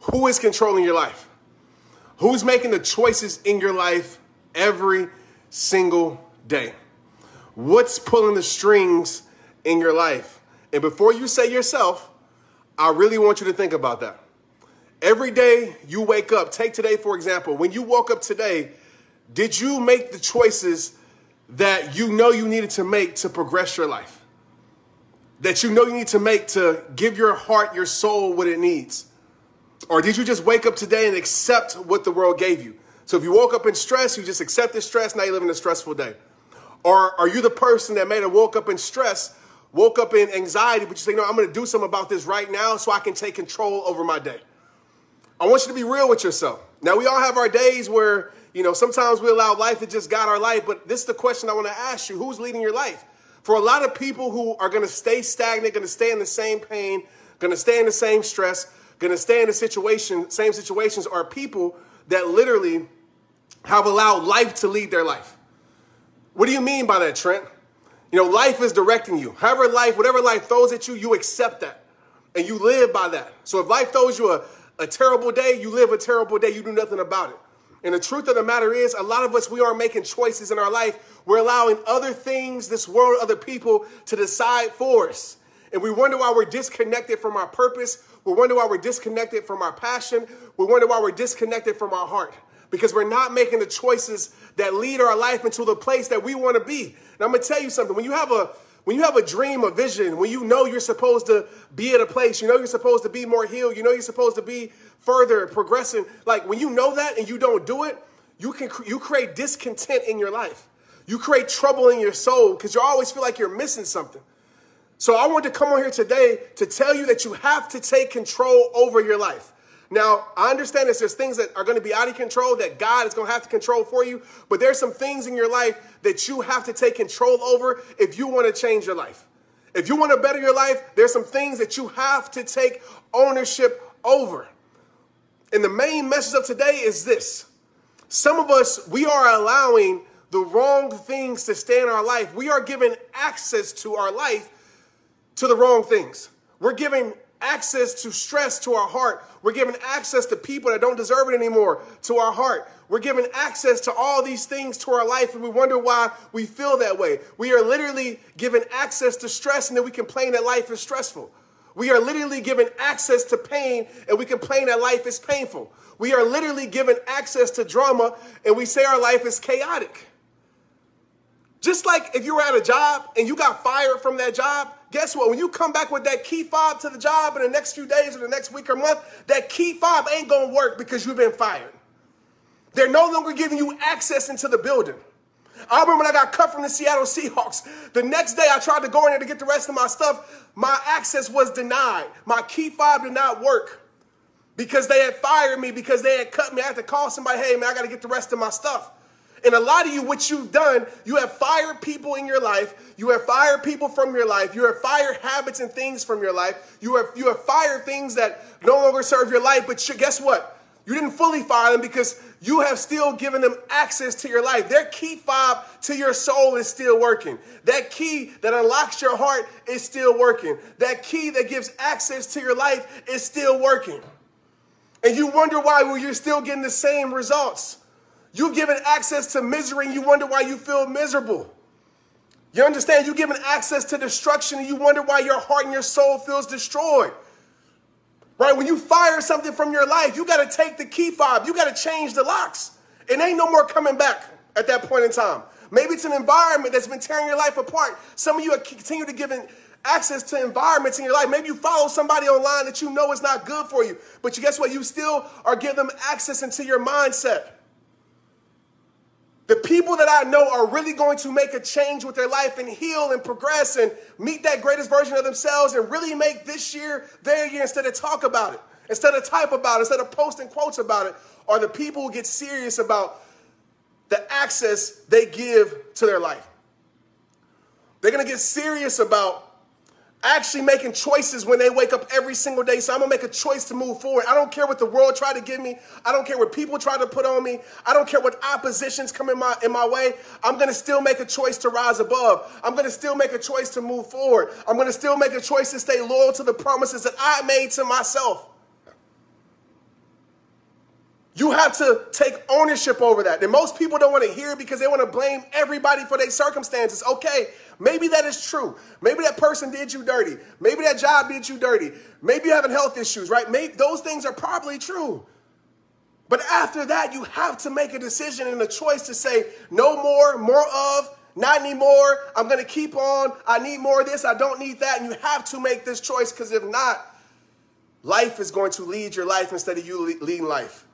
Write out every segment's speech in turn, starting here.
Who is controlling your life? Who's making the choices in your life every single day? What's pulling the strings in your life? And before you say yourself, I really want you to think about that. Every day you wake up, take today for example. When you woke up today, did you make the choices that you know you needed to make to progress your life? That you know you need to make to give your heart, your soul what it needs? Or did you just wake up today and accept what the world gave you? So if you woke up in stress, you just accepted stress, now you're living a stressful day. Or are you the person that woke up in stress, woke up in anxiety, but you say, no, I'm going to do something about this right now so I can take control over my day? I want you to be real with yourself. Now, we all have our days where, sometimes we allow life to just guide our life, but this is the question I want to ask you. Who's leading your life? For a lot of people who are going to stay stagnant, going to stay in the same pain, going to stay in the same stress, going to stay in the same situations are people that literally have allowed life to lead their life. What do you mean by that, Trent? Life is directing you. Whatever life throws at you, you accept that and you live by that. So if life throws you a terrible day, you live a terrible day. You do nothing about it. And the truth of the matter is, a lot of us, we aren't making choices in our life. We're allowing other things, this world, other people to decide for us. And we wonder why we're disconnected from our purpose. We wonder why we're disconnected from our passion. We wonder why we're disconnected from our heart. Because we're not making the choices that lead our life into the place that we want to be. And I'm going to tell you something. When you have a dream, a vision, when you know you're supposed to be at a place, you're supposed to be more healed, you're supposed to be further progressing. Like when you know that and you don't do it, you create discontent in your life. You create trouble in your soul because you always feel like you're missing something. So I want to come on here today to tell you that you have to take control over your life. Now, I understand that there's things that are going to be out of control that God is going to have to control for you, but there's some things in your life that you have to take control over if you want to change your life. If you want to better your life, there's some things that you have to take ownership over. And the main message of today is this. Some of us, we are allowing the wrong things to stay in our life. We are giving access to our life to the wrong things. We're giving access to stress to our heart. We're giving access to people that don't deserve it anymore to our heart. We're giving access to all these things to our life, and we wonder why we feel that way. We are literally giving access to stress, and then we complain that life is stressful. We are literally given access to pain, and we complain that life is painful. We are literally given access to drama, and we say our life is chaotic. Just like if you were at a job and you got fired from that job, guess what? When you come back with that key fob to the job in the next few days or the next week or month, that key fob ain't going to work because you've been fired. They're no longer giving you access into the building. I remember when I got cut from the Seattle Seahawks. The next day I tried to go in there to get the rest of my stuff. My access was denied. My key fob did not work because they had fired me, because they had cut me. I had to call somebody, hey, man, I got to get the rest of my stuff. And a lot of you, what you've done, you have fired people in your life. You have fired people from your life. You have fired habits and things from your life. You have fired things that no longer serve your life. But guess what? You didn't fully fire them because you have still given them access to your life. Their key fob to your soul is still working. That key that unlocks your heart is still working. That key that gives access to your life is still working. And you wonder why you're still getting the same results. You've given access to misery and you wonder why you feel miserable. You understand? You've given access to destruction and you wonder why your heart and your soul feels destroyed. Right? When you fire something from your life, you got to take the key fob. You got to change the locks. It ain't no more coming back at that point in time. Maybe it's an environment that's been tearing your life apart. Some of you are continue to give access to environments in your life. Maybe you follow somebody online that you know is not good for you. But guess what? You still are giving them access into your mindset. The people that I know are really going to make a change with their life and heal and progress and meet that greatest version of themselves and really make this year their year instead of talk about it, instead of type about it, instead of posting quotes about it, are the people who get serious about the access they give to their life. They're going to get serious about actually making choices when they wake up every single day. So I'm going to make a choice to move forward. I don't care what the world tried to give me. I don't care what people try to put on me. I don't care what oppositions come in my way. I'm going to still make a choice to rise above. I'm going to still make a choice to move forward. I'm going to still make a choice to stay loyal to the promises that I made to myself. You have to take ownership over that. And most people don't want to hear it because they want to blame everybody for their circumstances. Okay, maybe that is true. Maybe that person did you dirty. Maybe that job did you dirty. Maybe you're having health issues, right? Maybe those things are probably true. But after that, you have to make a decision and a choice to say, no more, more of, not anymore. I'm going to keep on. I need more of this. I don't need that. And you have to make this choice, because if not, life is going to lead your life instead of you leading life.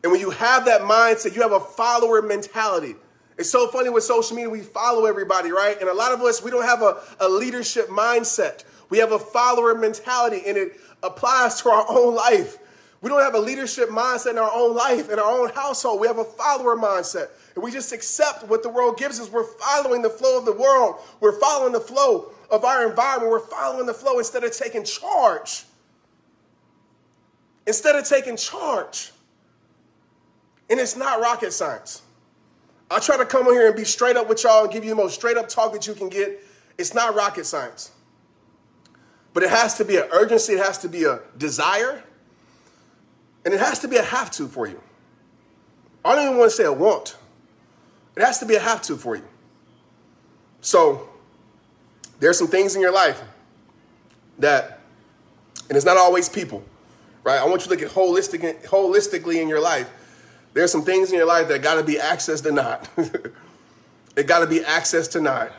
And when you have that mindset, you have a follower mentality. It's so funny with social media, we follow everybody, right? And a lot of us, we don't have a leadership mindset. We have a follower mentality, and it applies to our own life. We don't have a leadership mindset in our own life, in our own household. We have a follower mindset. And we just accept what the world gives us. We're following the flow of the world. We're following the flow of our environment. We're following the flow instead of taking charge. Instead of taking charge. And it's not rocket science. I try to come on here and be straight up with y'all and give you the most straight up talk that you can get. It's not rocket science. But it has to be an urgency. It has to be a desire. And it has to be a have to for you. I don't even want to say a want. It has to be a have to for you. So there's some things in your life that, and it's not always people, right? I want you to look at holistically in your life. There's some things in your life that got to be access denied. It got to be access denied.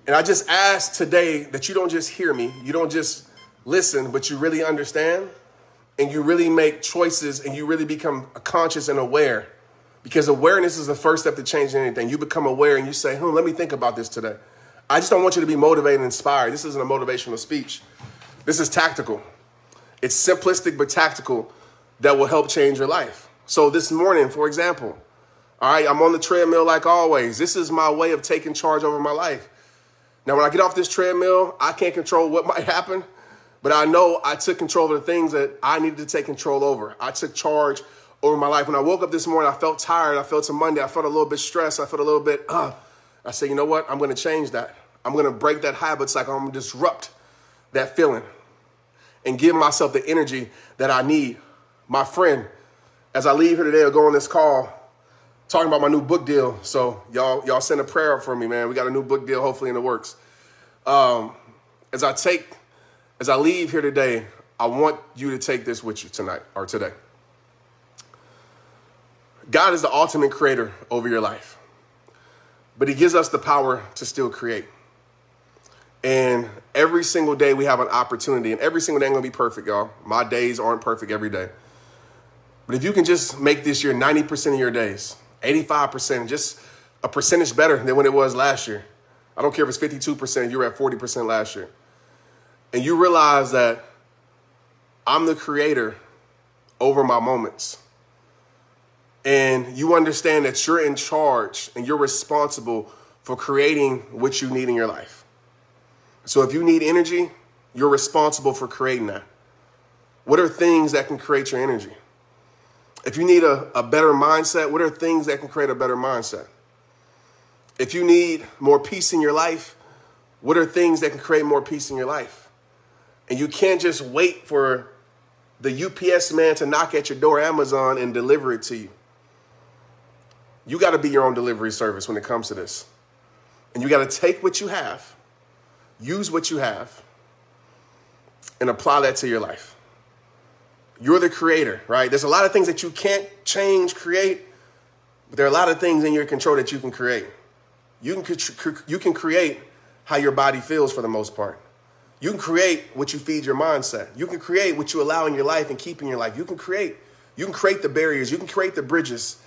And I just ask today that you don't just hear me, you don't just listen, but you really understand, and you really make choices, and you really become conscious and aware. Because awareness is the first step to changing anything. You become aware and you say, let me think about this today. I just don't want you to be motivated and inspired. This isn't a motivational speech. This is tactical. It's simplistic but tactical that will help change your life. So this morning, for example, all right, I'm on the treadmill like always. This is my way of taking charge over my life. Now, when I get off this treadmill, I can't control what might happen, but I know I took control of the things that I needed to take control over. I took charge over my life. When I woke up this morning, I felt tired. I felt Monday. I felt a little bit stressed. I felt a little bit, I said, you know what? I'm going to change that. I'm going to break that habit cycle. I'm going to disrupt that feeling and give myself the energy that I need. My friend, as I leave here today, I'll go on this call talking about my new book deal. So y'all send a prayer up for me, man. We got a new book deal, hopefully in the works. As I leave here today, I want you to take this with you tonight or today. God is the ultimate creator over your life, but he gives us the power to still create. And every single day we have an opportunity, and every single day ain't gonna be perfect, y'all. My days aren't perfect every day. But if you can just make this year 90% of your days, 85%, just a percentage better than when it was last year. I don't care if it's 52%, you were at 40% last year. And you realize that I'm the creator over my moments. And you understand that you're in charge and you're responsible for creating what you need in your life. So if you need energy, you're responsible for creating that. What are things that can create your energy? If you need a better mindset, what are things that can create a better mindset? If you need more peace in your life, what are things that can create more peace in your life? And you can't just wait for the UPS man to knock at your door, Amazon, and deliver it to you. You got to be your own delivery service when it comes to this. And you got to take what you have, use what you have, and apply that to your life. You're the creator, right? There's a lot of things that you can't change, create, but there are a lot of things in your control that you can create. You can create how your body feels for the most part. You can create what you feed your mindset. You can create what you allow in your life and keep in your life. You can create the barriers. You can create the bridges.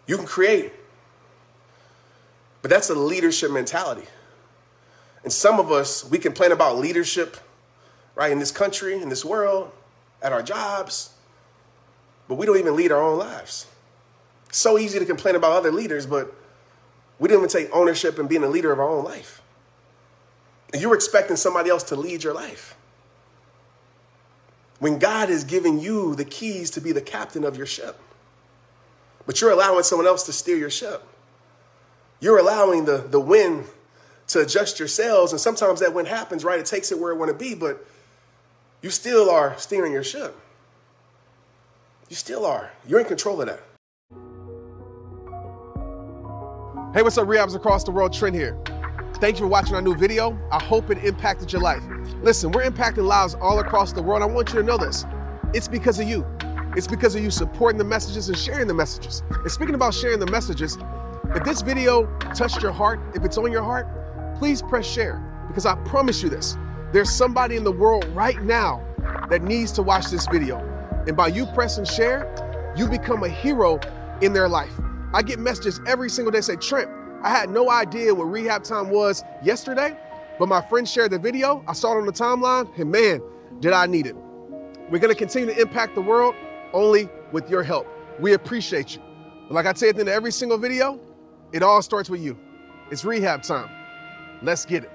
You can create. But that's a leadership mentality. And some of us, we complain about leadership, right, in this country, in this world, at our jobs, but we don't even lead our own lives. It's so easy to complain about other leaders, but we didn't even take ownership in being a leader of our own life. And you're expecting somebody else to lead your life, when God is giving you the keys to be the captain of your ship. But you're allowing someone else to steer your ship. You're allowing the wind to adjust your sails. And sometimes that wind happens, right? It takes it where it want to be, but you still are steering your ship. You still are. You're in control of that. Hey, what's up, rehabs across the world? Trent here. Thank you for watching our new video. I hope it impacted your life. Listen, we're impacting lives all across the world. I want you to know this. It's because of you. It's because of you supporting the messages and sharing the messages. And speaking about sharing the messages, if this video touched your heart, if it's on your heart, please press share, because I promise you this, there's somebody in the world right now that needs to watch this video. And by you pressing share, you become a hero in their life. I get messages every single day say, Trent, I had no idea what rehab time was yesterday, but my friend shared the video, I saw it on the timeline, and man, did I need it. We're gonna continue to impact the world only with your help. We appreciate you. But like I say at the end of every single video, it all starts with you. It's rehab time. Let's get it.